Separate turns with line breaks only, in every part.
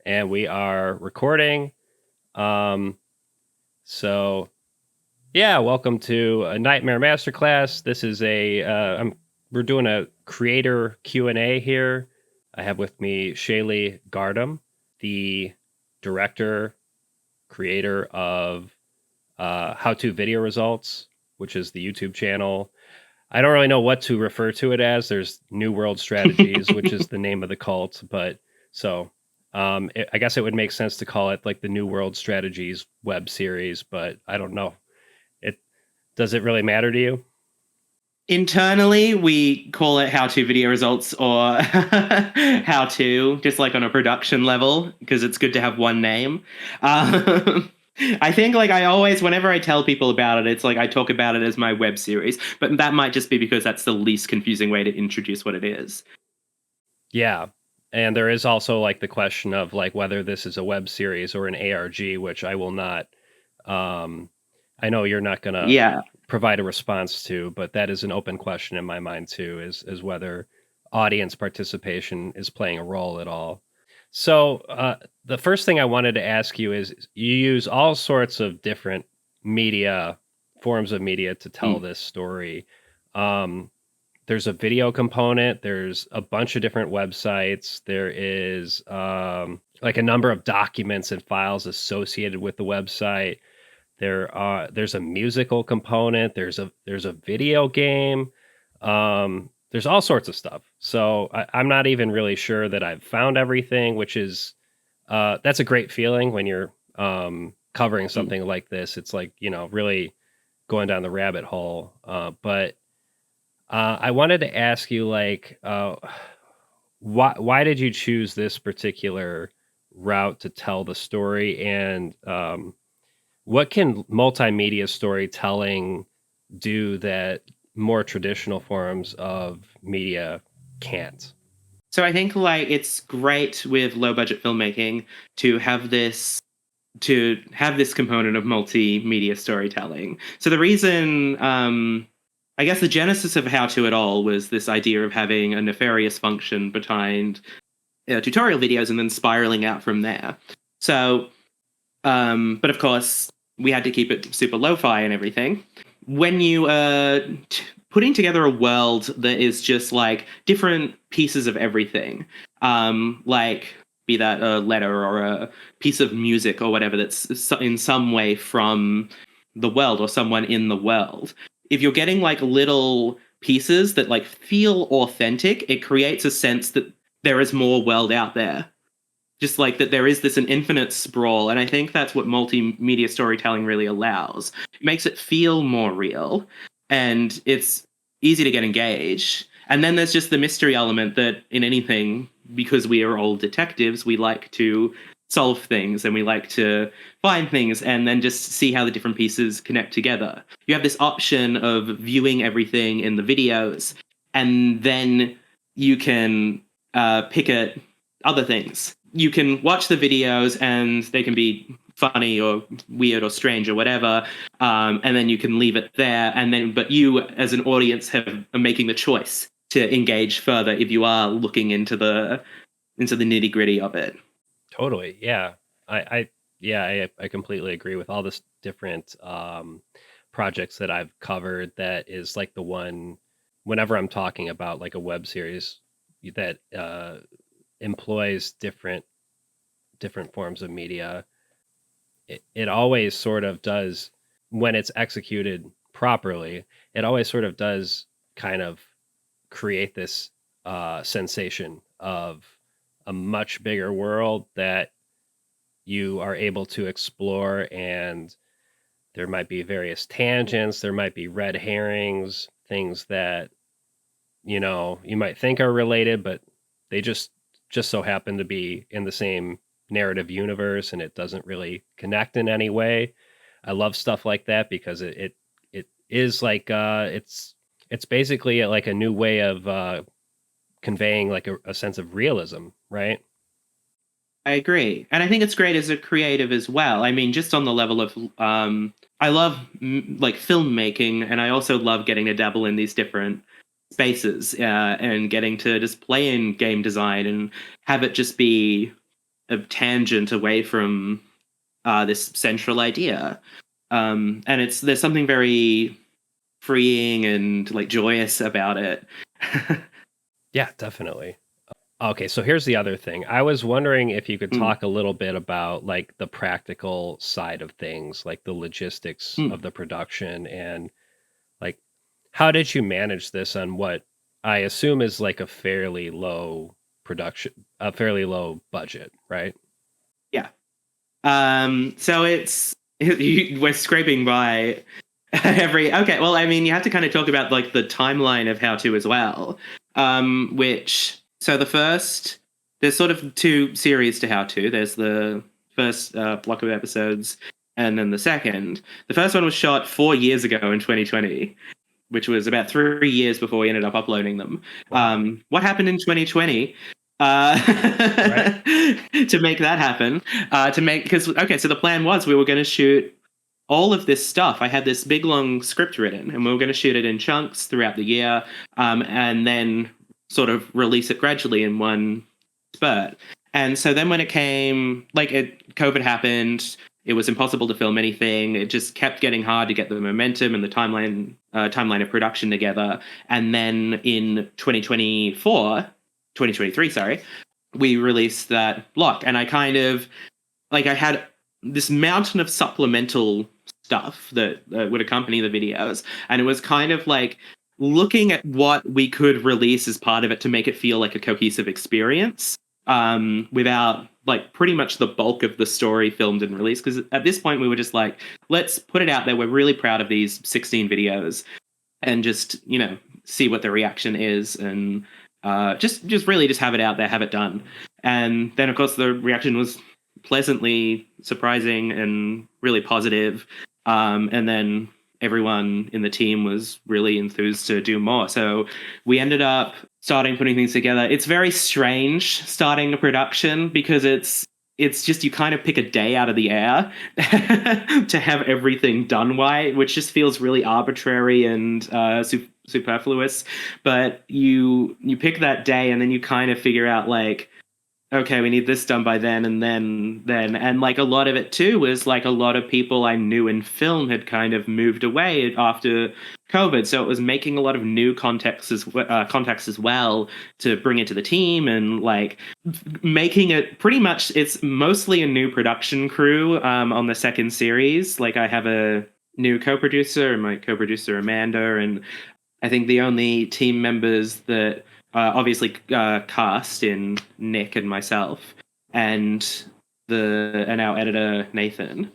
and we are recording. Um, so yeah, welcome to a Nightmare Masterclass. This is we're doing a creator Q&A here. I have with me Shae Gardam, the director, creator of How to Video Results, which is the YouTube channel. I don't really know what to refer to it as. There's New World Strategies, which is the name of the cult, but so I guess it would make sense to call it like the New World Strategies web series, but I don't know. Does it really matter to you?
Internally, we call it how to video results or how to, just like on a production level, because it's good to have one name. I think like I always, whenever I tell people about it, it's like I talk about it as my web series, but that might just be because that's the least confusing way to introduce what it is.
Yeah. And there is also like the question of like whether this is a web series or an ARG, which I will not I know you're not gonna
Yeah.
provide a response to, but that is an open question in my mind too, is whether audience participation is playing a role at all. So the first thing I wanted to ask you is you use all sorts of different media forms of media to tell
Mm.
this story. There's a video component. There's a bunch of different websites. There is like a number of documents and files associated with the website. There's a musical component. There's a video game. There's all sorts of stuff. So I'm not even really sure that I've found everything, which is that's a great feeling when you're covering
Mm.
something like this. It's like, really going down the rabbit hole. But I wanted to ask you, like, why did you choose this particular route to tell the story, and what can multimedia storytelling do that more traditional forms of media can't?
So I think like it's great with low budget filmmaking to have this component of multimedia storytelling. So the reason, I guess, the genesis of How to It All was this idea of having a nefarious function behind tutorial videos and then spiraling out from there. So, but of course, we had to keep it super lo-fi and everything. When you are putting together a world that is just like different pieces of everything, like be that a letter or a piece of music or whatever that's in some way from the world or someone in the world. If you're getting like little pieces that like feel authentic, it creates a sense that there is more world out there. Just like that there is this an infinite sprawl. And I think that's what multimedia storytelling really allows. It makes it feel more real and it's easy to get engaged. And then there's just the mystery element that in anything, because we are all detectives, we like to solve things and we like to find things and then just see how the different pieces connect together. You have this option of viewing everything in the videos, and then you can pick at other things. You can watch the videos and they can be funny or weird or strange or whatever, and then you can leave it there. And then, but you as an audience are making the choice to engage further if you are looking into the nitty gritty of it.
Totally, yeah. I completely agree with all this different projects that I've covered. That is like the one whenever I'm talking about like a web series that employs different forms of media, it always sort of does, when it's executed properly, it always sort of does kind of create this sensation of a much bigger world that you are able to explore, and there might be various tangents, there might be red herrings, things that you might think are related, but they just so happen to be in the same narrative universe, and it doesn't really connect in any way. I love stuff like that because it is like it's basically like a new way of conveying like a sense of realism, right?
I agree. And I think it's great as a creative as well. I mean, just on the level of, I love like filmmaking, and I also love getting to dabble in these different spaces and getting to just play in game design and have it just be a tangent away from this central idea. And there's something very freeing and like joyous about it.
Yeah, definitely. Okay, so here's the other thing. I was wondering if you could
Mm,
talk a little bit about like the practical side of things, like the logistics
mm.
of the production and like how did you manage this on what I assume is like a fairly low production, a fairly low budget, right?
Yeah. So we're scraping by every. Okay, well, I mean, you have to kind of talk about like the timeline of how to as well. Which so there's sort of two series to how to. There's the first block of episodes, and then the second. The first one was shot 4 years ago in 2020, which was about 3 years before we ended up uploading them.
Wow.
What happened in 2020 uh,
Right.
to make that happen? Because okay, so the plan was we were going to shoot all of this stuff. I had this big long script written, and we were going to shoot it in chunks throughout the year, and then sort of release it gradually in one spurt. And so then when it came, COVID happened. It was impossible to film anything. It just kept getting hard to get the momentum and the timeline of production together. And then in 2023, sorry, we released that block. And I kind of I had this mountain of supplemental stuff that would accompany the videos, and it was kind of like looking at what we could release as part of it to make it feel like a cohesive experience, without like pretty much the bulk of the story filmed and released. Because at this point we were just like, let's put it out there. We're really proud of these 16 videos, and just see what the reaction is, and just really just have it out there, have it done. And then of course the reaction was pleasantly surprising and really positive. And then everyone in the team was really enthused to do more. So we ended up starting putting things together. It's very strange starting a production because it's just you kind of pick a day out of the air to have everything done right, which just feels really arbitrary and superfluous. But you pick that day and then you kind of figure out like, okay, we need this done by then, and then, and like a lot of it too was like a lot of people I knew in film had kind of moved away after COVID, so it was making a lot of new contacts as well to bring into the team, and like making it pretty much it's mostly a new production crew on the second series. Like I have a new co-producer, and my co-producer Amanda, and I think the only team members that obviously cast in Nick and myself, and our editor Nathan.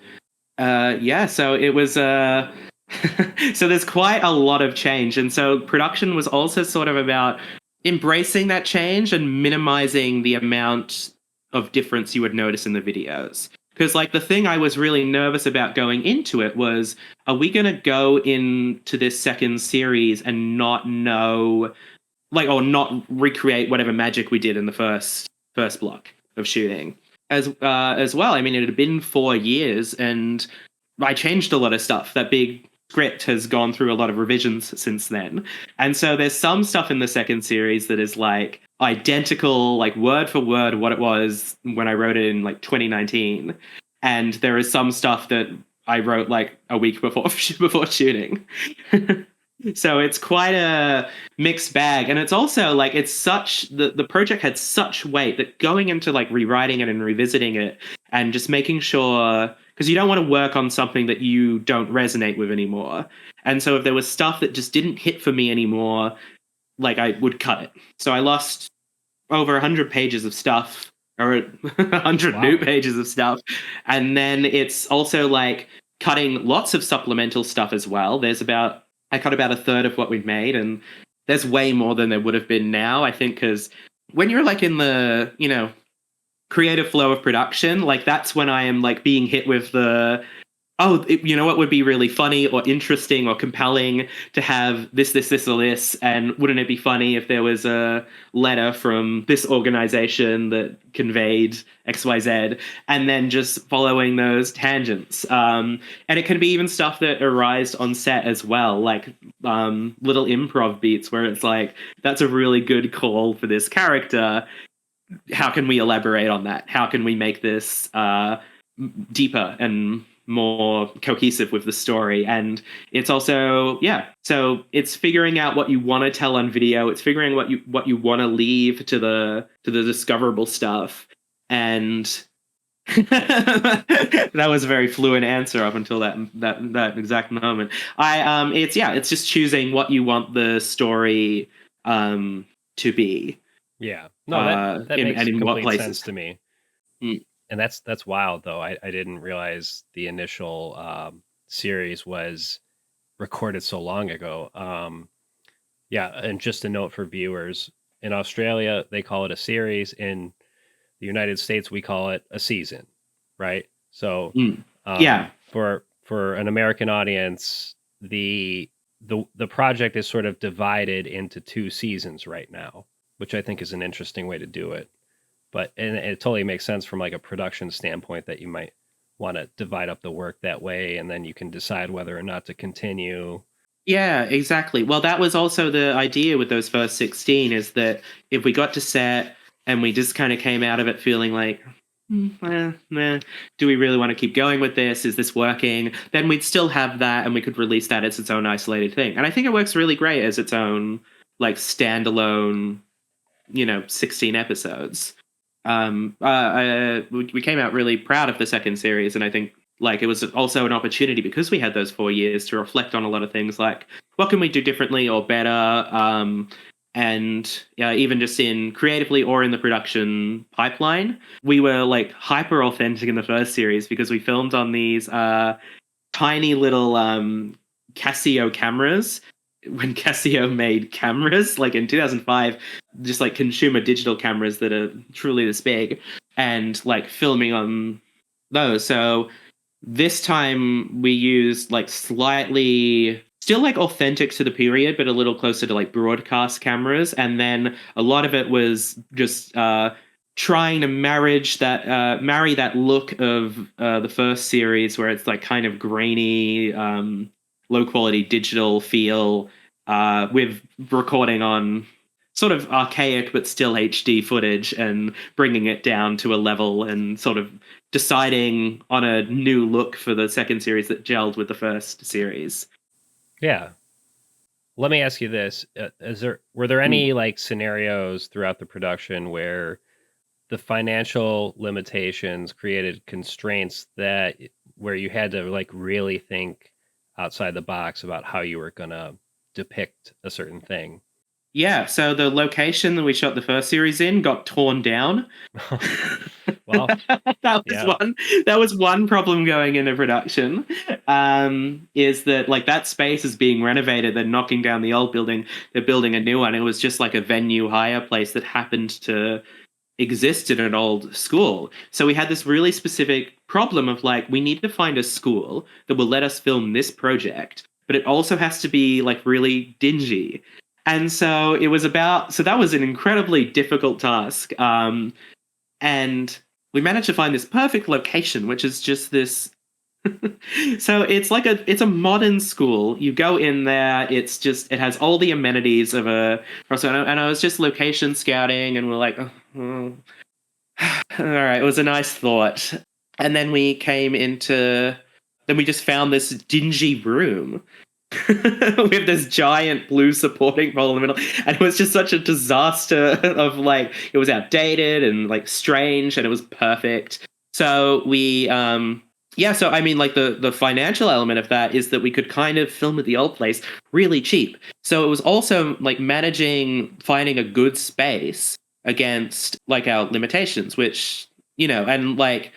Yeah, so it was so there's quite a lot of change, and so production was also sort of about embracing that change and minimizing the amount of difference you would notice in the videos. Because like the thing I was really nervous about going into it was, are we going to go into this second series and not know or not recreate whatever magic we did in the first block of shooting as well. I mean, it had been 4 years, and I changed a lot of stuff. That big script has gone through a lot of revisions since then, and so there's some stuff in the second series that is like identical, like word for word what it was when I wrote it in like 2019, and there is some stuff that I wrote like a week before shooting. So it's quite a mixed bag, and it's also like it's such the project had such weight that going into like rewriting it and revisiting it and just making sure, because you don't want to work on something that you don't resonate with anymore. And so if there was stuff that just didn't hit for me anymore, like I would cut it. So I lost over 100 pages of stuff, or 100
Wow.
new pages of stuff. And then it's also like cutting lots of supplemental stuff as well. I cut about a third of what we've made, and there's way more than there would have been now, I think, because when you're like in the, creative flow of production, like that's when I am like being hit with what would be really funny or interesting or compelling to have this, or this, and wouldn't it be funny if there was a letter from this organization that conveyed XYZ, and then just following those tangents. And it can be even stuff that arised on set as well, like little improv beats where it's like, that's a really good call for this character. how can we elaborate on that? How can we make this deeper and more cohesive with the story? And it's also, yeah, so it's figuring out what you want to tell on video. It's figuring what you want to leave to the discoverable stuff. And that was a very fluent answer up until that exact moment. It's just choosing what you want the story to be,
Yeah. No, that
in
makes
and in what
complete
places.
sense to me.
Mm.
And that's wild though. I didn't realize the initial series was recorded so long ago. Yeah, and just a note for viewers, in Australia they call it a series. In the United States we call it a season, right? So
Mm. Yeah.
for an American audience, the project is sort of divided into two seasons right now, which I think is an interesting way to do it. But and it totally makes sense from like a production standpoint that you might want to divide up the work that way, and then you can decide whether or not to continue.
Yeah, exactly. Well, that was also the idea with those first 16, is that if we got to set and we just kind of came out of it feeling like, meh, do we really want to keep going with this? Is this working? Then we'd still have that and we could release that as its own isolated thing. And I think it works really great as its own, like, standalone, 16 episodes. We came out really proud of the second series, and I think like it was also an opportunity because we had those 4 years to reflect on a lot of things, like what can we do differently or better, and even just in creatively or in the production pipeline. We were like hyper authentic in the first series because we filmed on these tiny little Casio cameras when Casio made cameras, like in 2005, just like consumer digital cameras that are truly this big, and like filming on those. So this time we used like slightly still like authentic to the period, but a little closer to like broadcast cameras. And then a lot of it was just trying to marry that look of the first series where it's like kind of grainy, low quality digital feel, with recording on sort of archaic but still HD footage, and bringing it down to a level and sort of deciding on a new look for the second series that gelled with the first series.
Yeah. Let me ask you this: were there any like scenarios throughout the production where the financial limitations created constraints where you had to like really think outside the box about how you were gonna depict a certain thing?
Yeah, so the location that we shot the first series in got torn down.
Well,
that was
yeah.
one. That was one problem going into production. Is that like that space is being renovated? They're knocking down the old building. They're building a new one. It was just like a venue hire place that happened to exist in an old school. So we had this really specific problem of like, we need to find a school that will let us film this project, but it also has to be like really dingy. And so that was an incredibly difficult task. And we managed to find this perfect location, which is just this. So it's a modern school. You go in there, it has all the amenities of a. And I was just location scouting, and we're like, oh, all right, it was a nice thought. And then then we just found this dingy room with this giant blue supporting pole in the middle, and it was just such a disaster of like, it was outdated and like strange, and it was perfect. So so I mean, like the financial element of that is that we could kind of film at the old place really cheap. So it was also like finding a good space against like our limitations, which, and like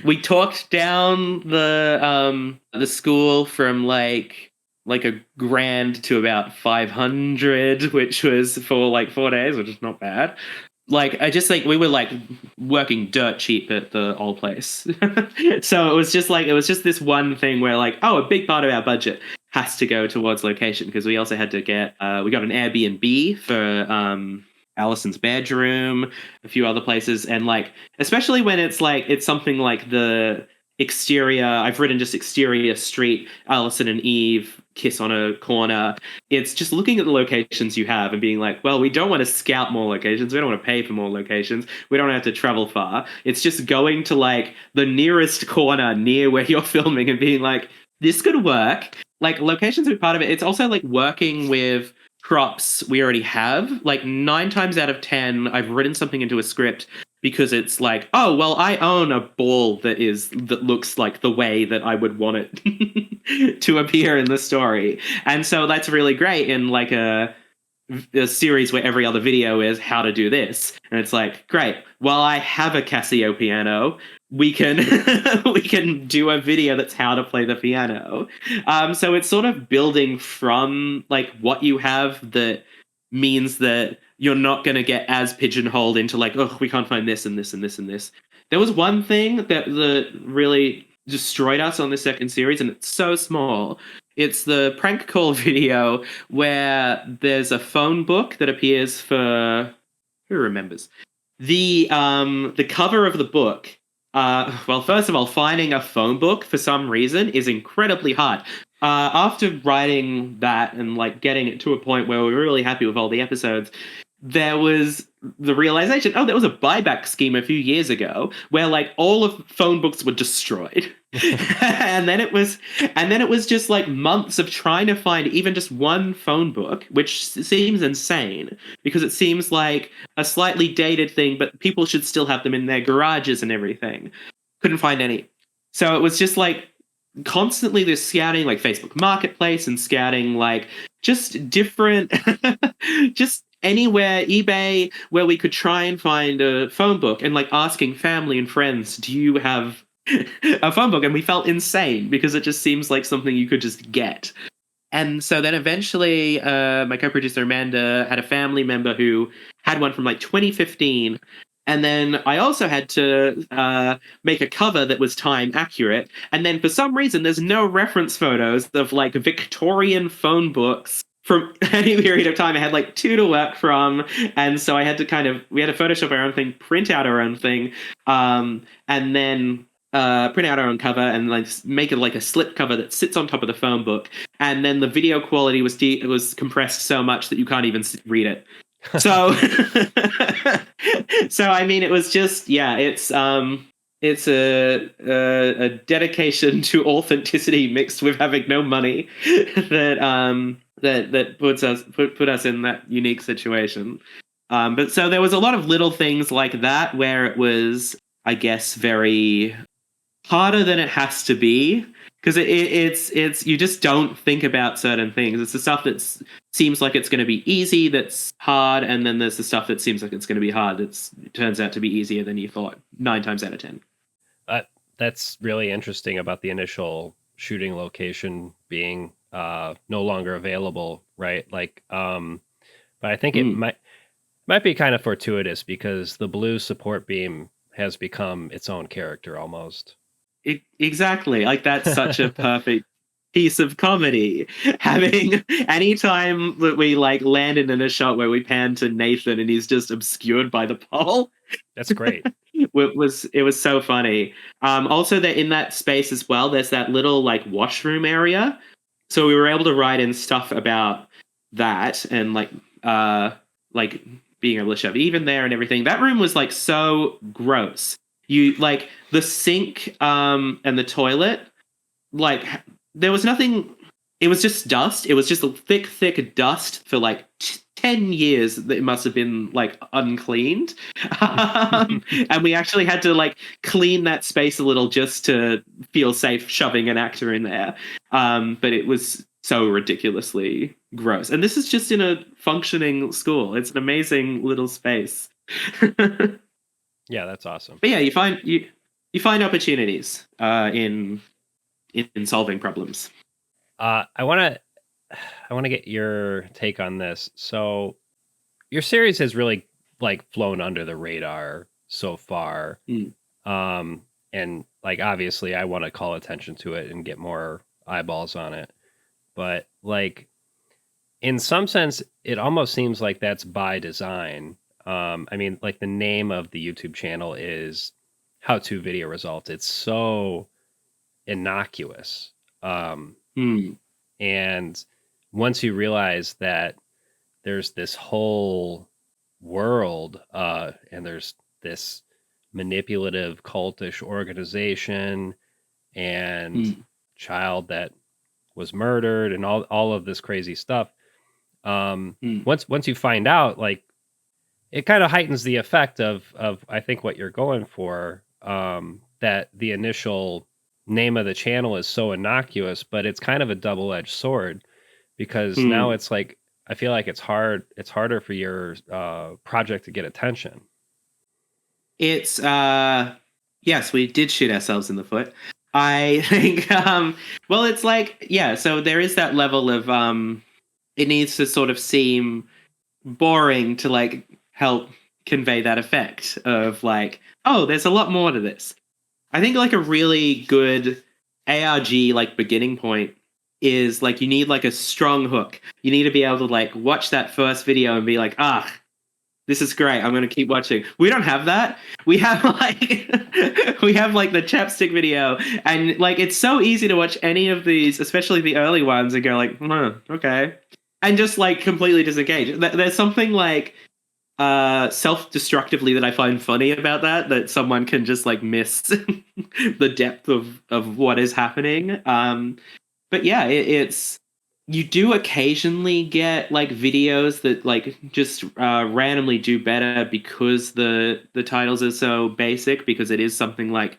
we talked down the school from like a grand to about 500, which was for like 4 days, which is not bad. Like, I just like we were like working dirt cheap at the old place. So it was just this one thing where like, oh, a big part of our budget has to go towards location, because we also had to we got an Airbnb for Allison's bedroom, a few other places, and like, especially when it's something like the exterior. I've written just exterior street, Allison and Eve kiss on a corner. It's just looking at the locations you have and being like, well, we don't want to scout more locations. We don't want to pay for more locations. We don't have to travel far. It's just going to like the nearest corner near where you're filming and being like, this could work. Like locations are part of it. It's also like working with props we already have. Like 9 times out of 10, I've written something into a script because it's like, oh well, I own a ball that looks like the way that I would want it to appear in the story, and so that's really great in like a series where every other video is how to do this, and it's like, great, well, I have a Casio piano. We can we can do a video that's how to play the piano. So it's sort of building from like what you have that means that you're not going to get as pigeonholed into like, oh, we can't find this and this and this and this. There was one thing that really destroyed us on the second series, and it's so small. It's the prank call video where there's a phone book that appears for who remembers the cover of the book. Well, first of all, finding a phone book for some reason is incredibly hard. After writing that and like getting it to a point where we were really happy with all the episodes, there was the realization, oh, there was a buyback scheme a few years ago where like all of phone books were destroyed. and then it was just like months of trying to find even just one phone book, which seems insane because it seems like a slightly dated thing, but people should still have them in their garages and everything. Couldn't find any. So it was just like constantly this scouting, like Facebook Marketplace and scouting like just different just anywhere, eBay, where we could try and find a phone book, and like asking family and friends, do you have a phone book? And we felt insane because it just seems like something you could just get. And so then eventually my co-producer Amanda had a family member who had one from like 2015. And then I also had to make a cover that was time accurate. And then for some reason, there's no reference photos of like Victorian phone books from any period of time. I had like 2 to work from. And so I had to we had to Photoshop our own thing, print out our own thing, and then print out our own cover and like make it like a slip cover that sits on top of the phone book. And then the video quality was compressed so much that you can't even read it. So, so I mean, it was just, yeah, it's a dedication to authenticity mixed with having no money that put us in that unique situation. But so there was a lot of little things like that where it was, I guess, very harder than it has to be, because it's you just don't think about certain things. It's the stuff that seems like it's going to be easy that's hard, and then there's the stuff that seems like it's going to be hard that turns out to be easier than you thought 9 times out of 10.
That's really interesting about the initial shooting location being no longer available, right? Like, but I think it might be kind of fortuitous because the blue support beam has become its own character almost.
Exactly. Like that's such a perfect piece of comedy. Having anytime that we like landed in a shot where we pan to Nathan and he's just obscured by the pole.
That's great.
it was so funny. Also that in that space as well, there's that little like washroom area. So we were able to write in stuff about that and like being able to shove even there and everything. That room was like so gross. You like the sink and the toilet, like there was nothing. It was just dust. It was just a thick dust for like 10 years. That it must have been like uncleaned. And we actually had to like clean that space a little just to feel safe shoving an actor in there. But it was so ridiculously gross. And this is just in a functioning school. It's an amazing little space.
Yeah, that's awesome.
But yeah, you find opportunities in solving problems.
I want to get your take on this. So, your series has really like flown under the radar so far, and like obviously, I want to call attention to it and get more eyeballs on it. But like, in some sense, it almost seems like that's by design. I mean, like the name of the YouTube channel is How to Video Results. It's so innocuous. Um,
Hmm.
and once you realize that there's this whole world, and there's this manipulative cultish organization and
Hmm.
child that was murdered and all of this crazy stuff.
Hmm.
Once you find out, like, it kind of heightens the effect of I think what you're going for. That the initial name of the channel is so innocuous, but it's kind of a double edged sword because now
Hmm.
it's like I feel like it's harder for your project to get attention.
It's yes, we did shoot ourselves in the foot. I think well it's like yeah, so there is that level of it needs to sort of seem boring to like help convey that effect of like, oh, there's a lot more to this. I think like a really good ARG like beginning point is like you need like a strong hook. You need to be able to like watch that first video and be like, ah, this is great. I'm gonna keep watching. We don't have that. We have like we have like the chapstick video, and like it's so easy to watch any of these, especially the early ones, and go like, okay, and just like completely disengage. There's something like self-destructively that I find funny about that someone can just like miss the depth of what is happening. But yeah, it's you do occasionally get like videos that like just randomly do better because the titles are so basic because it is something like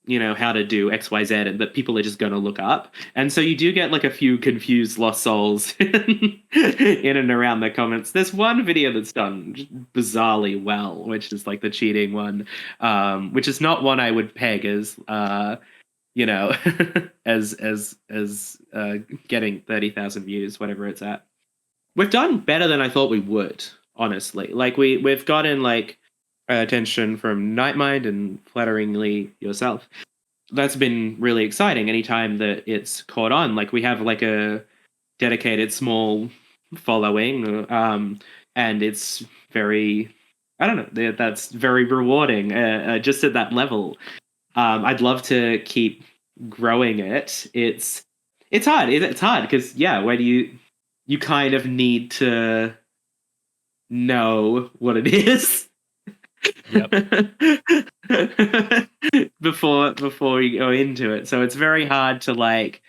how to do XYZ and that people are just going to look up. And so you do get like a few confused lost souls in and around the comments. There's one video that's done bizarrely well, which is like the cheating one, which is not one I would peg as you know, as getting 30,000 views, whatever it's at. We've done better than I thought we would, honestly. Like we've gotten like attention from Nightmind and flatteringly yourself. That's been really exciting. Anytime that it's caught on, like we have like a dedicated small following, and it's very, I don't know, that's very rewarding. Just at that level, I'd love to keep growing it. It's hard. It's hard because yeah, when you kind of need to know what it is
Yep.
before you go into it. So it's very hard to like.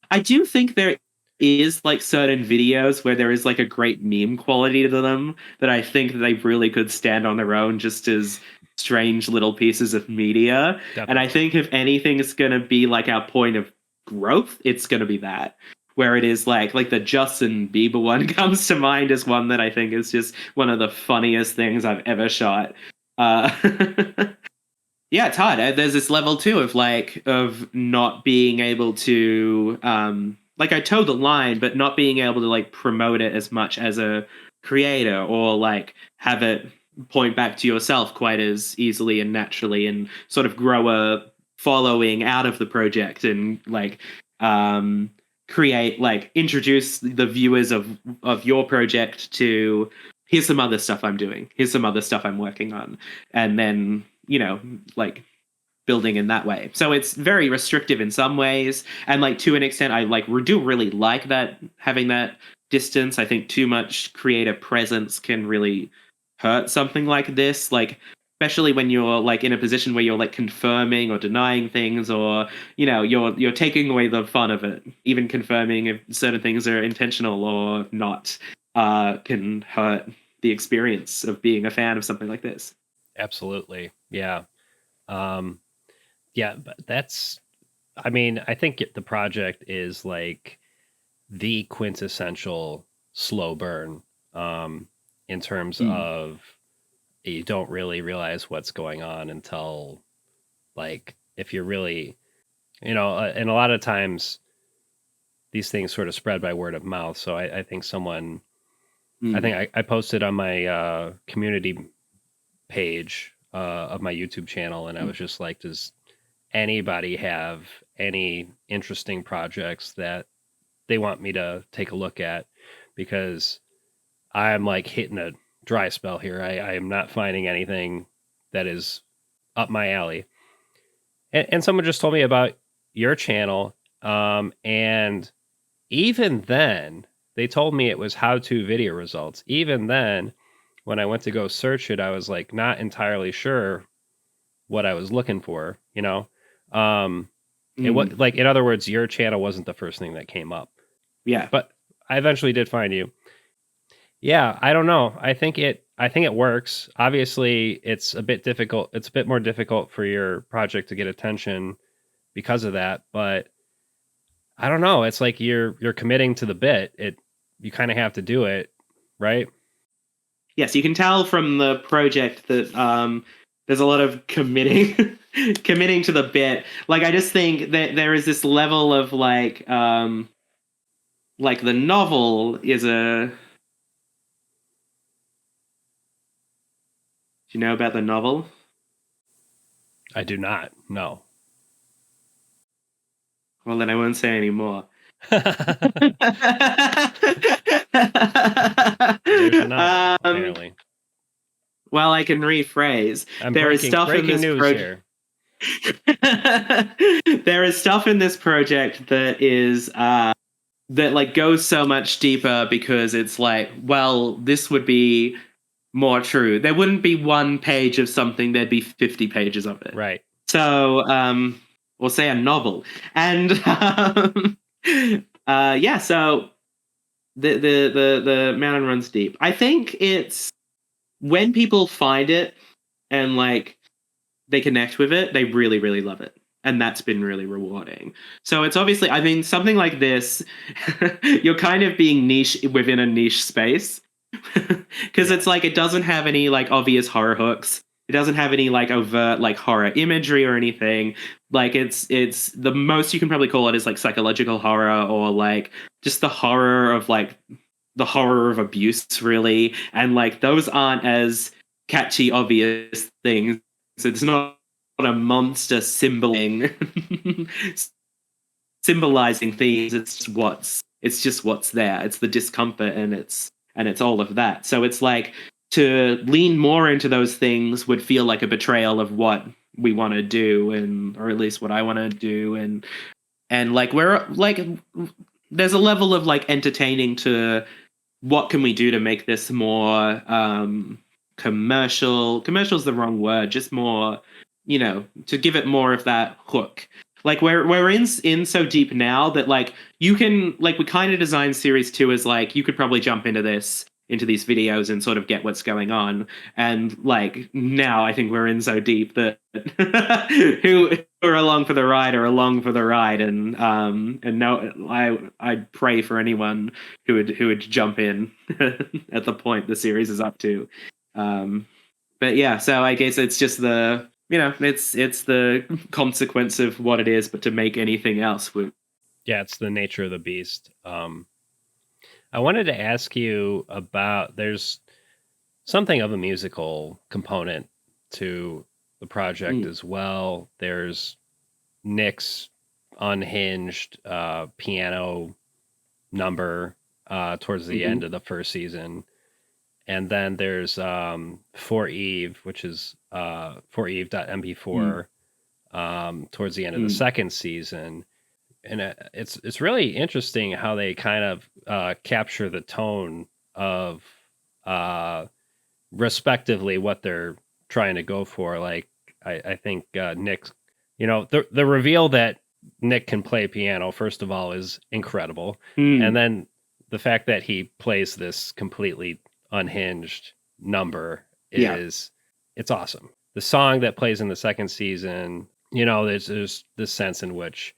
I do think there is like certain videos where there is like a great meme quality to them that I think they really could stand on their own just as strange little pieces of media. And I
Definitely.
think if anything is going to be like our point of growth, it's going to be that. Where it is like the Justin Bieber one comes to mind as one that I think is just one of the funniest things I've ever shot. Uh, yeah, it's hard. There's this level too of like of not being able to like I toe the line, but not being able to like promote it as much as a creator or like have it point back to yourself quite as easily and naturally and sort of grow a following out of the project and like um create like introduce the viewers of your project to here's some other stuff I'm doing. Here's some other stuff I'm working on. And then like building in that way. So it's very restrictive in some ways, and like to an extent, I like do really like that having that distance. I think too much creative presence can really hurt something like this. Like especially when you're like in a position where you're like confirming or denying things, or you're taking away the fun of it. Even confirming if certain things are intentional or not can hurt the experience of being a fan of something like this.
Absolutely. Yeah. Um, yeah, but that's, I mean, I think the project is like the quintessential slow burn, in terms
Mm.
of you don't really realize what's going on until, like, if you're really, and a lot of times these things sort of spread by word of mouth. So I think I
Mm.
think I posted on my community page of my YouTube channel, and I was just like, does anybody have any interesting projects that they want me to take a look at? Because I'm like hitting a dry spell here. I am not finding anything that is up my alley. And someone just told me about your channel, and even then, they told me it was how-to video results. Even then, when I went to go search it, I was like not entirely sure what I was looking for, you know? It was
Mm,
like, in other words, your channel wasn't the first thing that came up,
yeah.
but I eventually did find you. Yeah, I don't know. I think it works. Obviously, it's a bit difficult. It's a bit more difficult for your project to get attention because of that, but I don't know. It's like you're committing to the bit. You kind of have to do it, right?
Yes, you can tell from the project that there's a lot of committing committing to the bit. Like I just think that there is this level of like the novel is a. Do you know about the novel?
I do not. No.
Well, then I won't say any more.
There's the novel,
um,
apparently.
well, I can rephrase.
I'm
There is stuff in
breaking
this
news
project.
here.
There is stuff in this project that is that like goes so much deeper because it's like, well, this would be more true. There wouldn't be one page of something, there'd be 50 pages of it.
Right.
So, we'll say a novel. And yeah, so the mountain runs deep. I think it's when people find it and like they connect with it, they really, really love it. And that's been really rewarding. So it's obviously, I mean, something like this, you're kind of being niche within a niche space. Because
Yeah.
it's like, it doesn't have any like obvious horror hooks. It doesn't have any like overt like horror imagery or anything. Like it's the most you can probably call it is like psychological horror or like just the horror of like the horror of abuse really. And like those aren't as catchy, obvious things. It's not a monster symbolizing things. It's just what's there. It's the discomfort and it's all of that. So it's like to lean more into those things would feel like a betrayal of what we want to do and or at least what I want to do and like we're like there's a level of like entertaining to what can we do to make this more commercial's the wrong word, just more, you know, to give it more of that hook. Like we're in so deep now that like you can like we kind of designed series 2 as like you could probably jump into these videos and sort of get what's going on. And like now I think we're in so deep that who are along for the ride are along for the ride. And no, I pray for anyone who would jump in at the point the series is up to. But yeah, so I guess it's just the you know it's the consequence of what it is, but to make anything else would.
Yeah, it's the nature of the beast. I wanted to ask you about there's something of a musical component to the project
Mm,
as well. There's Nick's unhinged piano number towards the
mhm,
end of the first season. And then there's For Eve, which is for
mm,
Eve.mp4 towards the end of the
mm.
second season. And it's really interesting how they kind of capture the tone of uh, respectively what they're trying to go for. Like I think Nick, you know, the reveal that Nick can play piano first of all is incredible, and
Mm.
then the fact that he plays this completely unhinged number
Yeah.
is it's awesome. The song that plays in the second season, you know, there's this sense in which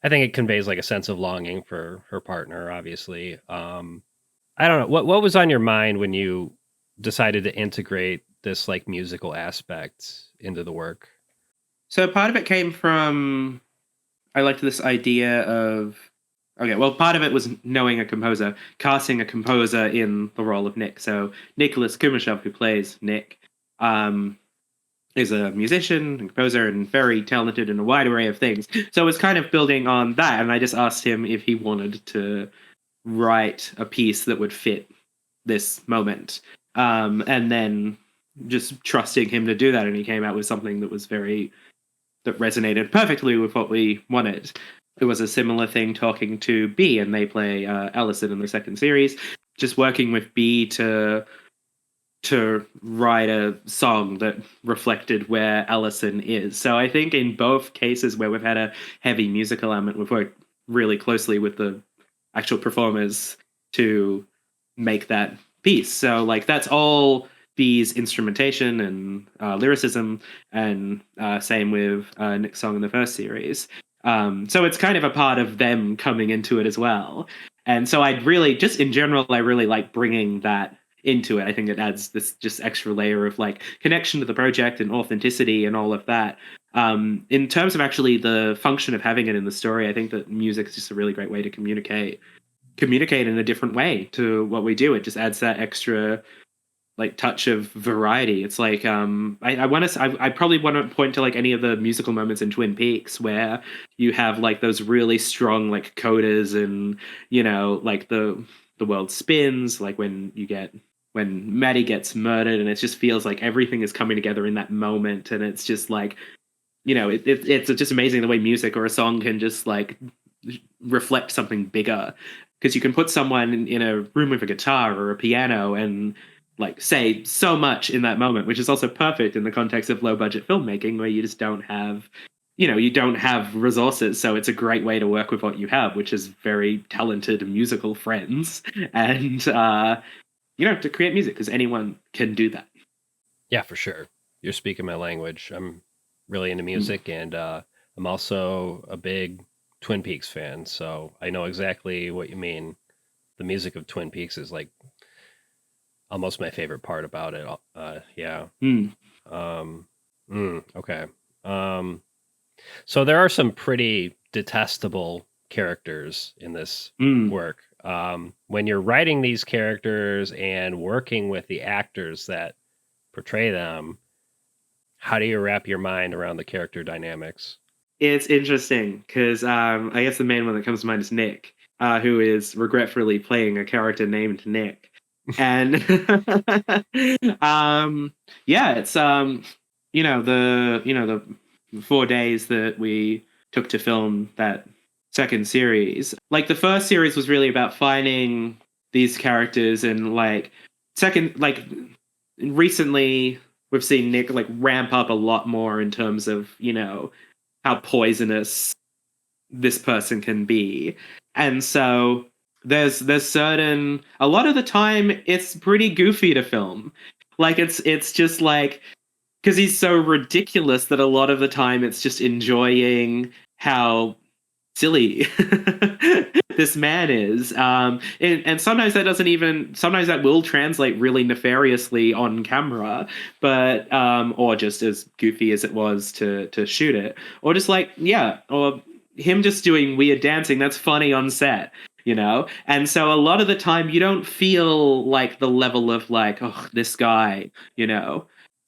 I think it conveys like a sense of longing for her partner, obviously. I don't know. What was on your mind when you decided to integrate this like musical aspect into the work?
So part of it came from I liked this idea of okay, well part of it was knowing a composer, casting a composer in the role of Nick. So Nicholas Kumashov, who plays Nick, um, is a musician and composer and very talented in a wide array of things. So it was kind of building on that, and I just asked him if he wanted to write a piece that would fit this moment. And then just trusting him to do that, and he came out with something that was very that resonated perfectly with what we wanted. It was a similar thing talking to B, and they play Allison in the second series. Just working with B to write a song that reflected where Allison is. So I think in both cases where we've had a heavy musical element, we've worked really closely with the actual performers to make that piece. So like that's all B's instrumentation and lyricism, and same with Nick's song in the first series. So it's kind of a part of them coming into it as well. And so I'd really, just in general, I really like bringing that into it. I think it adds this just extra layer of like connection to the project and authenticity and all of that. In terms of actually the function of having it in the story, I think that music is just a really great way to communicate in a different way to what we do. It just adds that extra like touch of variety. It's like I want to I probably want to point to like any of the musical moments in Twin Peaks where you have like those really strong like codas, and you know like the world spins, like when Maddie gets murdered, and it just feels like everything is coming together in that moment, and it's just like it's just amazing the way music or a song can just like reflect something bigger, because you can put someone in a room with a guitar or a piano and like say so much in that moment, which is also perfect in the context of low budget filmmaking where you just don't have you don't have resources. So it's a great way to work with what you have, which is very talented musical friends and to create music, because anyone can do that.
Yeah, for sure. You're speaking my language. I'm really into
Mm.
music, and I'm also a big Twin Peaks fan, so I know exactly what you mean. The music of Twin Peaks is like almost my favorite part about it. Yeah.
Mm.
Um, okay. Um, so there are some pretty detestable characters in this
Mm.
work. When you're writing these characters and working with the actors that portray them, how do you wrap your mind around the character dynamics?
It's interesting because I guess the main one that comes to mind is Nick, who is regretfully playing a character named Nick, and yeah, it's the 4 days that we took to film that second series. Like the first series was really about finding these characters, and like second like recently we've seen Nick like ramp up a lot more in terms of how poisonous this person can be. And so there's certain a lot of the time it's pretty goofy to film. Like it's just like, because he's so ridiculous that a lot of the time it's just enjoying how silly this man is. And sometimes that doesn't even, sometimes that will translate really nefariously on camera, but or just as goofy as it was to shoot it, or just like or him just doing weird dancing that's funny on set. And so a lot of the time you don't feel like the level of like, oh, this guy.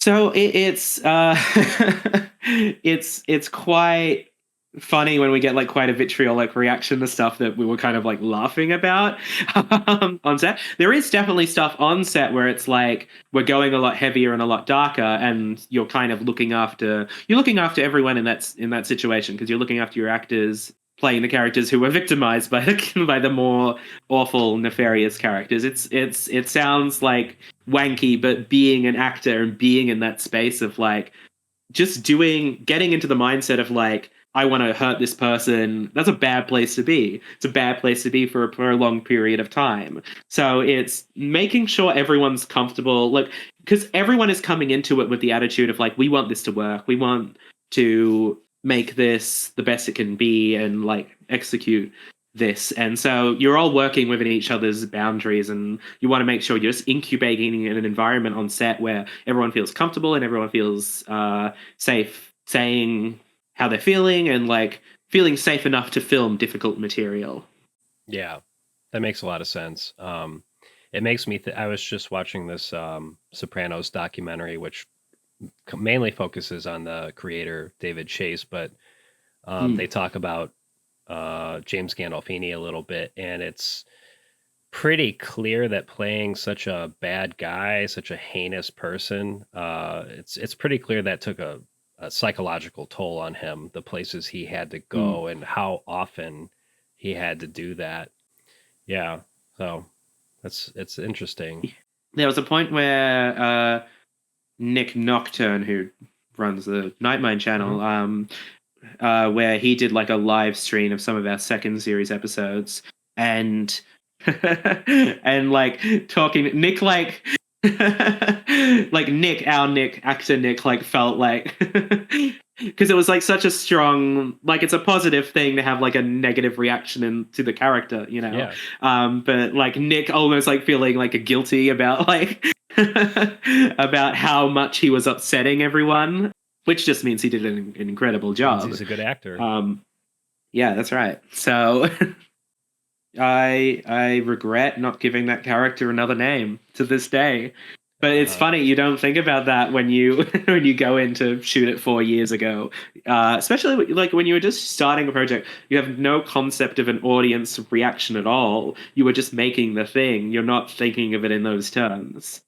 So it's it's quite funny when we get like quite a vitriolic reaction to stuff that we were kind of like laughing about on set. There is definitely stuff on set where it's like we're going a lot heavier and a lot darker, and you're kind of looking after everyone in that situation, because you're looking after your actors playing the characters who were victimized by the more awful, nefarious characters. It sounds like wanky, but being an actor and being in that space of like just getting into the mindset of like, I want to hurt this person, that's a bad place to be. It's a bad place to be for a prolonged period of time. So it's making sure everyone's comfortable, like, because everyone is coming into it with the attitude of like, we want this to work, we want to make this the best it can be and like execute this. And so you're all working within each other's boundaries, and you want to make sure you're just incubating in an environment on set where everyone feels comfortable and everyone feels safe saying how they're feeling, and like feeling safe enough to film difficult material.
Yeah, that makes a lot of sense. It makes me. I was just watching this Sopranos documentary, which mainly focuses on the creator David Chase, but they
Mm.
talk about James Gandolfini a little bit, and it's pretty clear that playing such a bad guy, such a heinous person, it's pretty clear that took a a psychological toll on him, the places he had to
Mm.
go and how often he had to do that. Yeah. So it's interesting.
There was a point where Nick Nocturne, who runs the Nightmine
Hmm.
channel, where he did like a live stream of some of our second series episodes, and and like talking Nick like like Nick, our Nick, actor Nick, like felt like because it was like such a strong, like it's a positive thing to have like a negative reaction to the character, you know.
Yeah.
But like Nick almost like feeling like guilty about like about how much he was upsetting everyone, which just means he did an incredible
Means
job.
he's a good actor.
Um, yeah, that's right. So I regret not giving that character another name to this day. But it's
Uh,
funny you don't think about that when you when you go in to shoot it 4 years ago, especially like when you were just starting a project. You have no concept of an audience reaction at all. You were just making the thing. You're not thinking of it in those terms.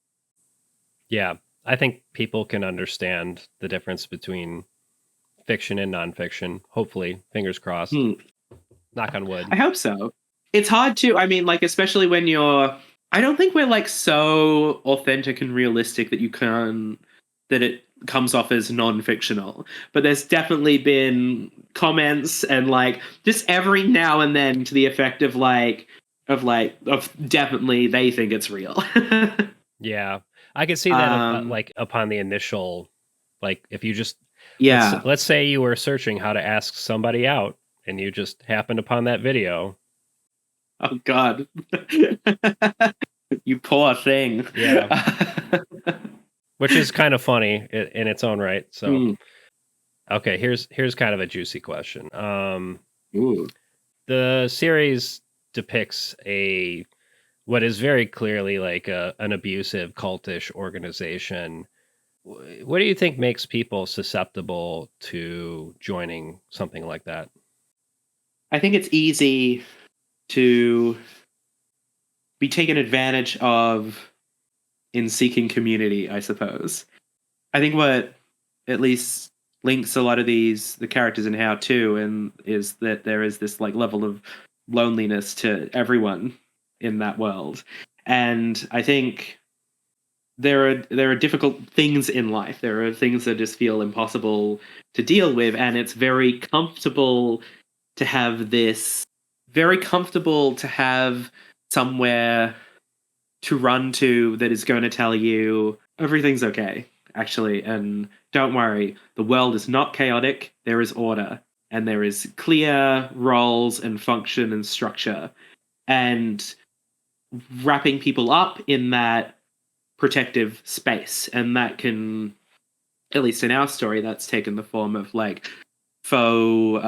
yeah. I think people can understand the difference between fiction and nonfiction. Hopefully, fingers crossed.
Hmm.
Knock on wood.
I hope so. It's hard to, I mean, like, especially when you're, I don't think we're like so authentic and realistic that you can, that it comes off as non fictional. But there's definitely been comments and like just every now and then to the effect of of definitely they think it's real.
Yeah, I could see that
um,
like upon the initial, like if you just
yeah.
let's say you were searching how to ask somebody out and you just happened upon that video.
Oh, God. You poor thing.
Yeah, which is kind of funny in its own right. So,
Hmm.
okay, here's kind of a juicy question.
Ooh.
The series depicts a what is very clearly like an abusive cultish organization. What do you think makes people susceptible to joining something like that?
I think it's easy to be taken advantage of in seeking community, I suppose. I think what at least links a lot of the characters in How To and is that there is this like level of loneliness to everyone in that world. And I think there are difficult things in life. There are things that just feel impossible to deal with, and it's to have this very comfortable to have somewhere to run to that is going to tell you everything's okay, actually, and don't worry, the world is not chaotic, there is order, and there is clear roles and function and structure. And wrapping people up in that protective space. And that can, at least in our story, that's taken the form of like faux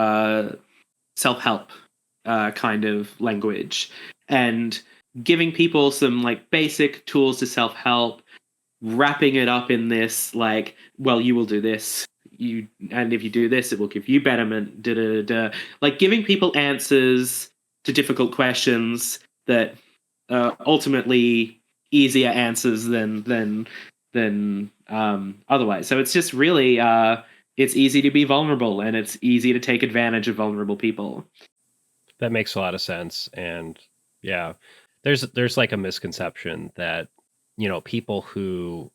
self help kind of language and giving people some like basic tools to self help, wrapping it up in this like, well, you will do this. And if you do this, it will give you betterment. Da, da, da, da. Like giving people answers to difficult questions that ultimately easier answers than otherwise. So it's just really it's easy to be vulnerable and it's easy to take advantage of vulnerable people.
That makes a lot of sense. And yeah, there's like a misconception that people who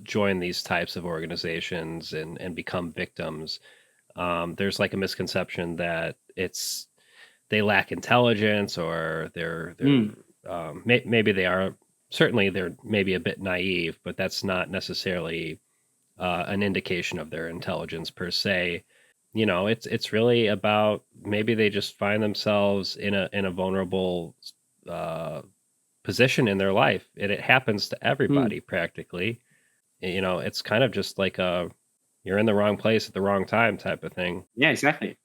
join these types of organizations and become victims. There's like a misconception that they lack intelligence or
Mm,
maybe they are, certainly they're maybe a bit naive, but that's not necessarily an indication of their intelligence per se. It's really about maybe they just find themselves in a vulnerable uh, position in their life. It happens to
mm.
everybody practically. It's kind of just like a you're in the wrong place at the wrong time type of thing.
Yeah, exactly.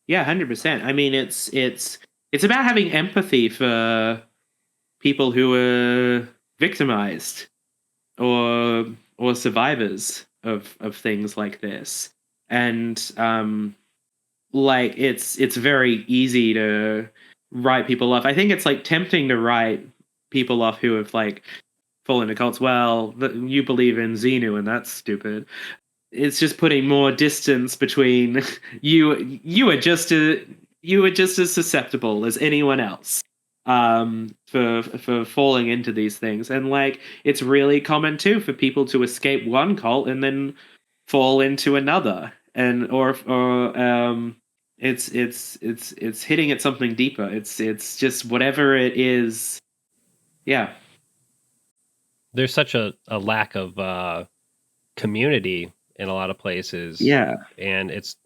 Yeah, 100%. I mean, it's about having empathy for people who are victimized or survivors of things like this. And like it's very easy to write people off. I think it's like tempting to write people off who have like fall into cults. Well, you believe in Xenu, and that's stupid. It's just putting more distance between you. You are just as susceptible as anyone else for falling into these things, and like it's really common too for people to escape one cult and then fall into another, and it's hitting at something deeper. It's just whatever it is. Yeah.
There's such a lack of community in a lot of places,
Yeah.
and it's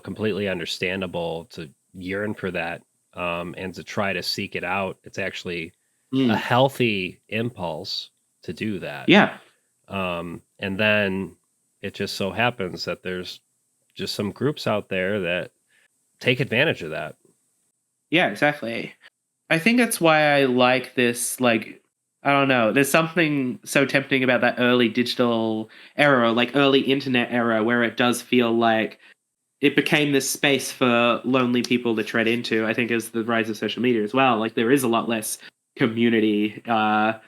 completely understandable to yearn for that, and to try to seek it out. It's actually a
Mm.
healthy impulse to do that.
Yeah.
And then it just so happens that there's just some groups out there that take advantage of that.
Yeah, exactly. I think that's why I like this. Like, I don't know. There's something so tempting about that early digital era, like early internet era, where it does feel like it became this space for lonely people to tread into. I think as the rise of social media as well, like there is a lot less community, and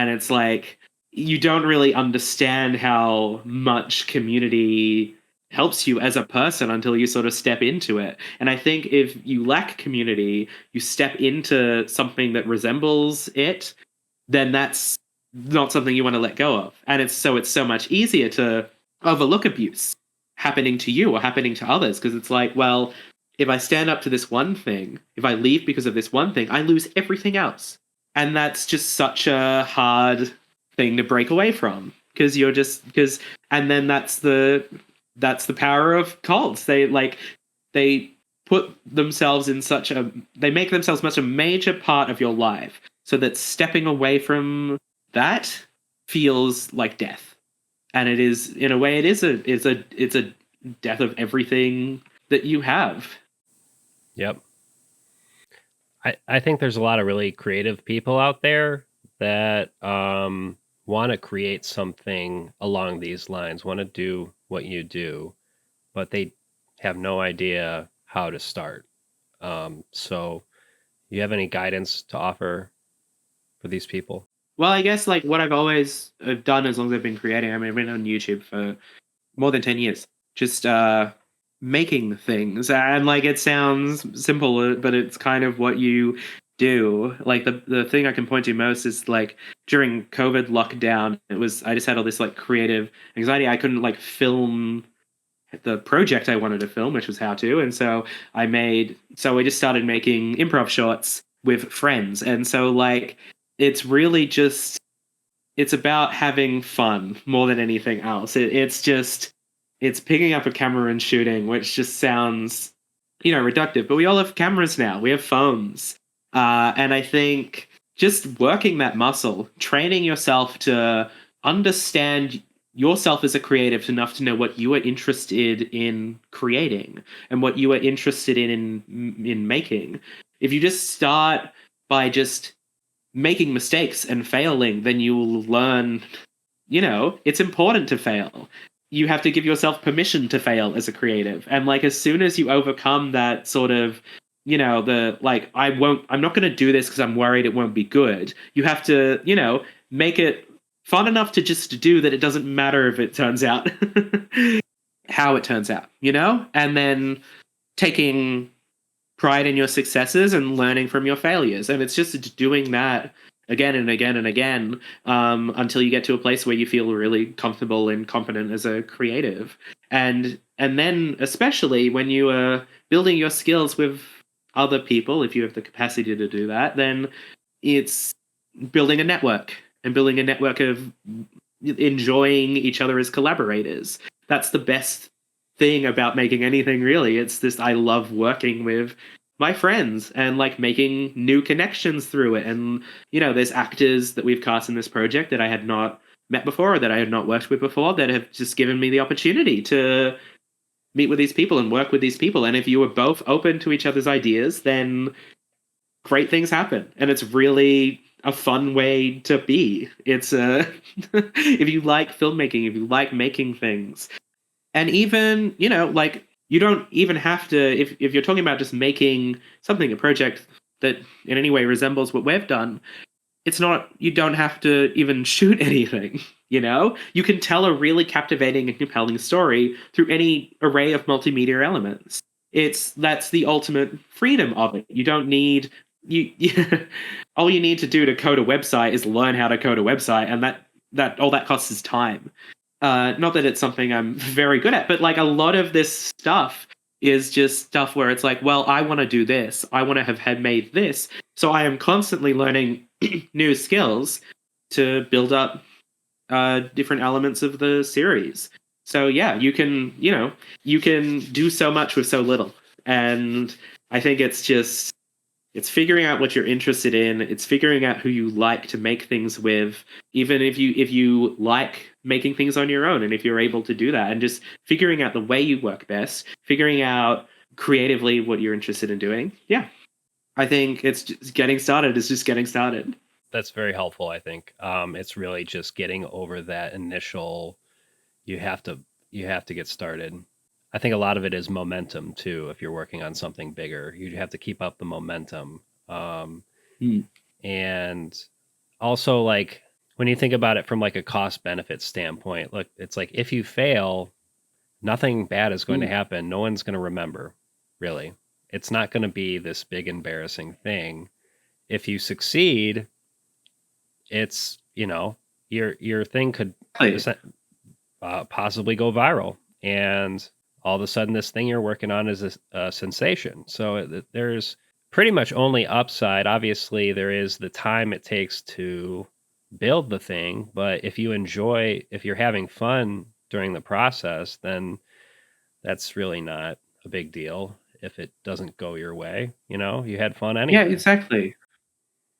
it's like you don't really understand how much community helps you as a person until you sort of step into it. And I think if you lack community, you step into something that resembles it, then that's not something you want to let go of. And it's so much easier to overlook abuse happening to you or happening to others, because it's like, well, if I stand up to this one thing, if I leave because of this one thing, I lose everything else. And that's just such a hard thing to break away from, because you're just because and then that's the power of cults. They put themselves in such a they make themselves such a major part of your life, so that stepping away from that feels like death. And it is, in a way, it's a death of everything that you have.
Yep. I think there's a lot of really creative people out there that want to create something along these lines, want to do what you do, but they have no idea how to start. So, you have any guidance to offer for these people?
Well, I guess like what I've always done as long as I've been creating. I mean, I've been on YouTube for more than 10 years. Just making things. And like it sounds simple, but it's kind of what you do. Like the thing I can point to most is like during COVID lockdown, I just had all this like creative anxiety. I couldn't like film the project I wanted to film, which was how to. And so we just started making improv shorts with friends. And so like it's really just it's about having fun more than anything else. It's picking up a camera and shooting, which just sounds, reductive. But we all have cameras now. We have phones, and I think just working that muscle, training yourself to understand yourself as a creative enough to know what you are interested in creating and what you are interested in making. If you just start by just making mistakes and failing, then you will learn, it's important to fail. You have to give yourself permission to fail as a creative. And like as soon as you overcome that sort of, the like, I'm not going to do this because I'm worried it won't be good. You have to, make it fun enough to just do that it doesn't matter if it turns out how it turns out, and then taking pride in your successes and learning from your failures. And it's just doing that again and again and again, until you get to a place where you feel really comfortable and confident as a creative. And then especially when you are building your skills with other people, if you have the capacity to do that, then it's building a network of enjoying each other as collaborators. That's the best thing about making anything, really. It's this, I love working with my friends and like making new connections through it. And there's actors that we've cast in this project that I had not met before, or that I had not worked with before, that have just given me the opportunity to meet with these people and work with these people. And if you were both open to each other's ideas, then great things happen. And it's really a fun way to be. It's if you like filmmaking, if you like making things, and even, like you don't even have to, if you're talking about just making something, a project that in any way resembles what we've done, it's not, you don't have to even shoot anything, you know? You can tell a really captivating and compelling story through any array of multimedia elements. That's the ultimate freedom of it. You don't need you all you need to do to code a website is learn how to code a website, and that all that costs is time. Not that it's something I'm very good at, but like a lot of this stuff is just stuff where it's like, well, I want to do this. I want to have had made this. So I am constantly learning new skills to build up different elements of the series. So yeah, you can do so much with so little. And I think it's figuring out what you're interested in. It's figuring out who you like to make things with, even if you like making things on your own, and if you're able to do that, and just figuring out the way you work best, figuring out creatively what you're interested in doing. Yeah, I think it's just getting started. Is just getting started.
That's very helpful, I think. It's really just getting over that initial you have to you have to get started. I think a lot of it is momentum too. If you're working on something bigger, you have to keep up the momentum.
Mm.
And also, like, when you think about it from like a cost benefit standpoint, look, it's like if you fail, nothing bad is going to
Mm.
happen. No one's going to remember, really. It's not going to be this big embarrassing thing. If you succeed, it's, your thing could
Right.
possibly go viral, and all of a sudden this thing you're working on is a sensation. So there's pretty much only upside. Obviously there is the time it takes to build the thing, but if you're having fun during the process, then that's really not a big deal. If it doesn't go your way, you had fun
Yeah,
anyway.
exactly.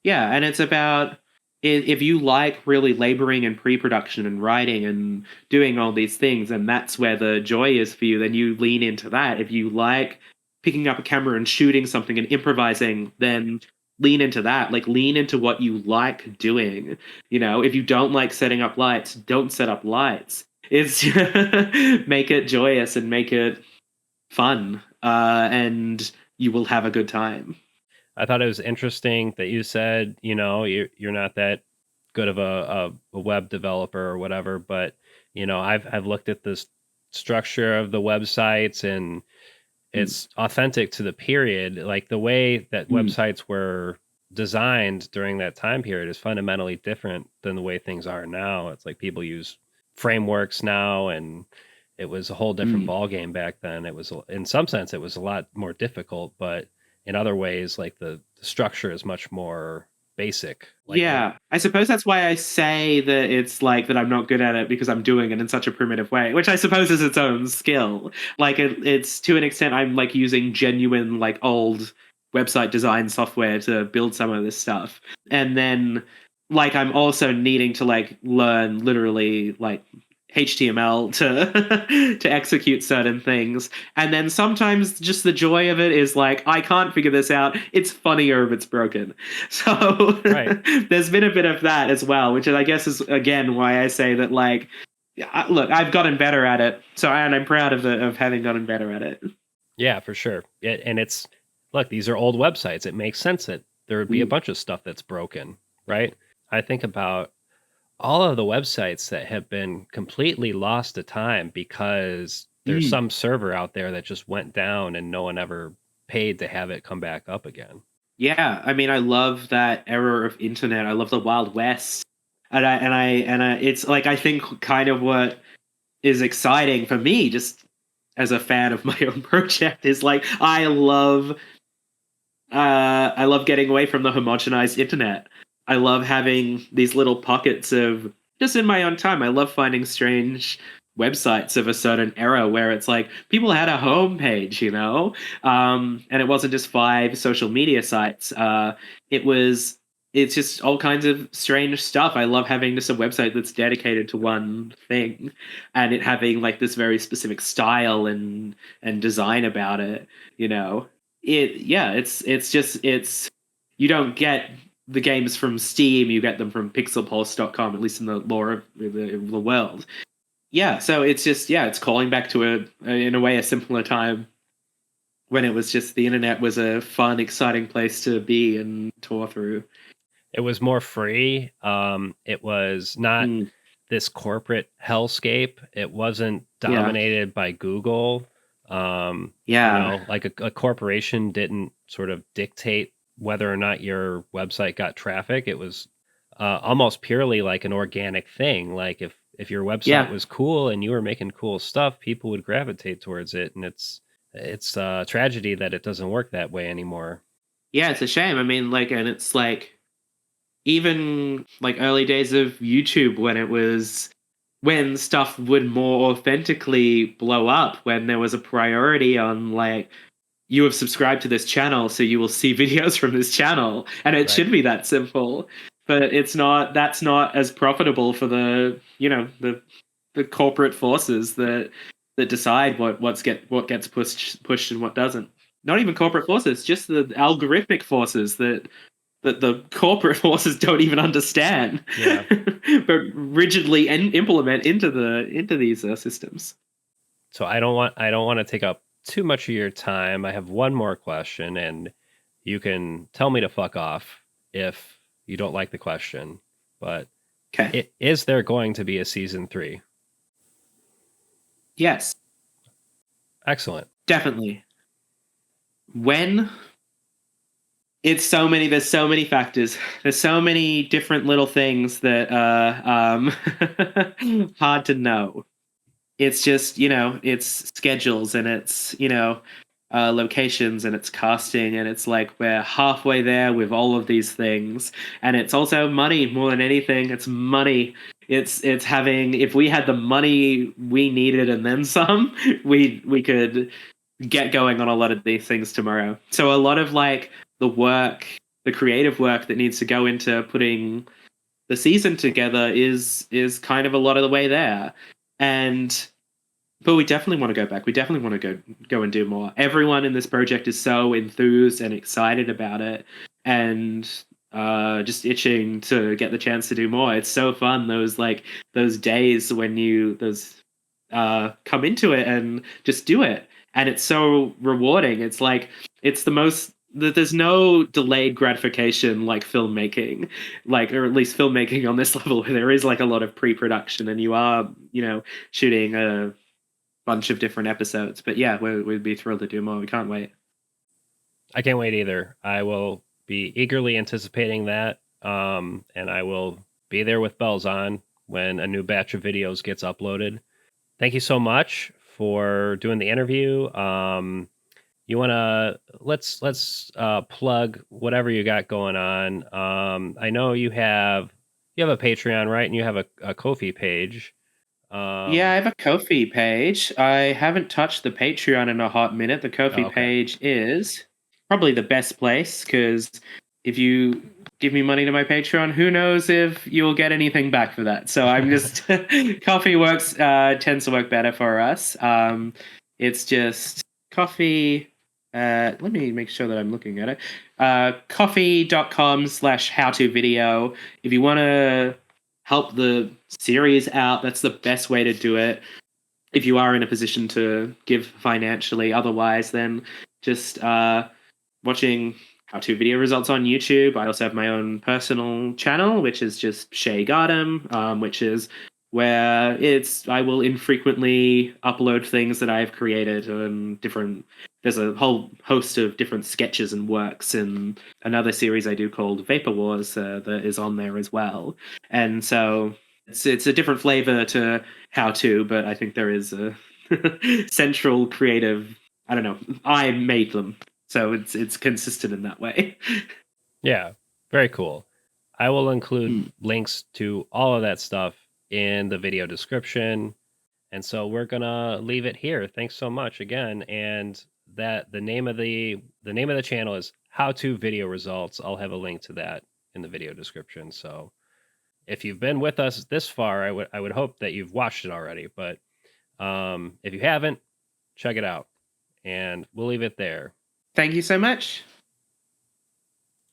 Yeah, and it's about, if you like really laboring in pre-production and writing and doing all these things, and that's where the joy is for you, then you lean into that. If you like picking up a camera and shooting something and improvising, then lean into that. Like, lean into what you like doing. If you don't like setting up lights, don't set up lights. It's make it joyous and make it fun, and you will have a good time.
I thought it was interesting that you said, you're not that good of a web developer or whatever, but I've looked at this structure of the websites, and
Mm.
it's authentic to the period. Like the way that
Mm.
websites were designed during that time period is fundamentally different than the way things are now. It's like people use frameworks now, and it was a whole different
Mm.
ball game back then. It was, in some sense, it was a lot more difficult, but in other ways, like the structure is much more basic. Like
Yeah, I suppose that's why I say that it's like that I'm not good at it, because I'm doing it in such a primitive way, which I suppose is its own skill. Like it's to an extent I'm like using genuine like old website design software to build some of this stuff. And then like I'm also needing to like learn literally like HTML to to execute certain things. And then sometimes just the joy of it is like, I can't figure this out. It's funnier if it's broken. So
right.
there's been a bit of that as well, which I guess is again why I say that like, look, I've gotten better at it. So and I'm proud of having gotten better at it.
Yeah, for sure. And it's, look, these are old websites. It makes sense that there would be a
Mm.
bunch of stuff that's broken, right? I think about all of the websites that have been completely lost to time because there's
Mm.
some server out there that just went down and no one ever paid to have it come back up again.
Yeah, I mean, I love that era of internet. I love the Wild West, it's like I think kind of what is exciting for me, just as a fan of my own project, is like I love getting away from the homogenized internet. I love having these little pockets of just in my own time. I love finding strange websites of a certain era where it's like people had a homepage, and it wasn't just five social media sites. It was it's just all kinds of strange stuff. I love having just a website that's dedicated to one thing, and it having like this very specific style and design about it. You know, it's you don't get the games from Steam, you get them from pixelpulse.com, at least in the lore of the world. Yeah, so it's just, yeah, it's calling back to in a way a simpler time when it was just the internet was a fun, exciting place to be and tour through.
It was more free. It was not
Mm,
this corporate hellscape. It wasn't
yeah.
dominated by Google. Um,
Yeah.
like a corporation didn't sort of dictate whether or not your website got traffic. It was almost purely like an organic thing. Like if your website
Yeah.
was cool and you were making cool stuff, people would gravitate towards it. And it's a tragedy that it doesn't work that way anymore.
Yeah, it's a shame. I mean, like, and it's like even like early days of YouTube when stuff would more authentically blow up, when there was a priority on like you have subscribed to this channel, so you will see videos from this channel, and it
Right.
should be that simple. But it's not. That's not as profitable for the corporate forces that decide what gets pushed and what doesn't. Not even corporate forces, just the algorithmic forces that the corporate forces don't even understand,
Yeah.
but rigidly implement into these systems.
So I don't want to take up too much of your time. I have one more question, and you can tell me to fuck off if you don't like the question. But
Okay.
is there going to be a season 3?
Yes,
Excellent.
definitely. When it's so many, there's so many factors. There's so many different little things that hard to know. It's just it's schedules and it's locations and it's casting and it's like we're halfway there with all of these things, and it's also money more than anything. It's money. It's having, if we had the money we needed and then some, we could get going on a lot of these things tomorrow. So a lot of like the work, the creative work that needs to go into putting the season together is kind of a lot of the way there. And but we definitely want to go back. We definitely want to go and do more. Everyone in this project is so enthused and excited about it, and just itching to get the chance to do more. It's so fun. Those days when you those come into it and just do it, and it's so rewarding. It's like it's the most that there's no delayed gratification like filmmaking, like, or at least filmmaking on this level where there is like a lot of pre-production and you are shooting a bunch of different episodes. But yeah, we'd be thrilled to do more. We can't wait.
I can't wait either. I will be eagerly anticipating that. And I will be there with bells on when a new batch of videos gets uploaded. Thank you so much for doing the interview. You want to let's plug whatever you got going on. I know you have a Patreon, right? And you have a Ko-fi page.
Yeah, I
Um,
have a Ko-fi page. I haven't touched the Patreon in a hot minute. The Ko-fi
oh, okay.
page is probably the best place because if you give me money to my Patreon, who knows if you'll get anything back for that. So I'm just coffee works tends to work better for us. It's just coffee. Let me make sure that I'm looking at it. Coffee.com/how to video. If you want to help the series out, that's the best way to do it. If you are in a position to give financially, otherwise, then just watching how-to video results on YouTube. I also have my own personal channel, which is just Shae Gardam, which is where I will infrequently upload things that I've created and different. There's a whole host of different sketches and works in another series I do called Vapor Wars that is on there as well. And so it's a different flavor to how to, but I think there is a central creative. I don't know. I made them, so it's consistent in that way.
Yeah, very cool. I will include
Hmm.
links to all of that stuff in the video description. And so we're gonna leave it here. Thanks so much again. And that the name of the channel is How to Video Results. I'll have a link to that in the video description. So if you've been with us this far, I would hope that you've watched it already. But if you haven't, check it out. And we'll leave it there.
Thank you so much.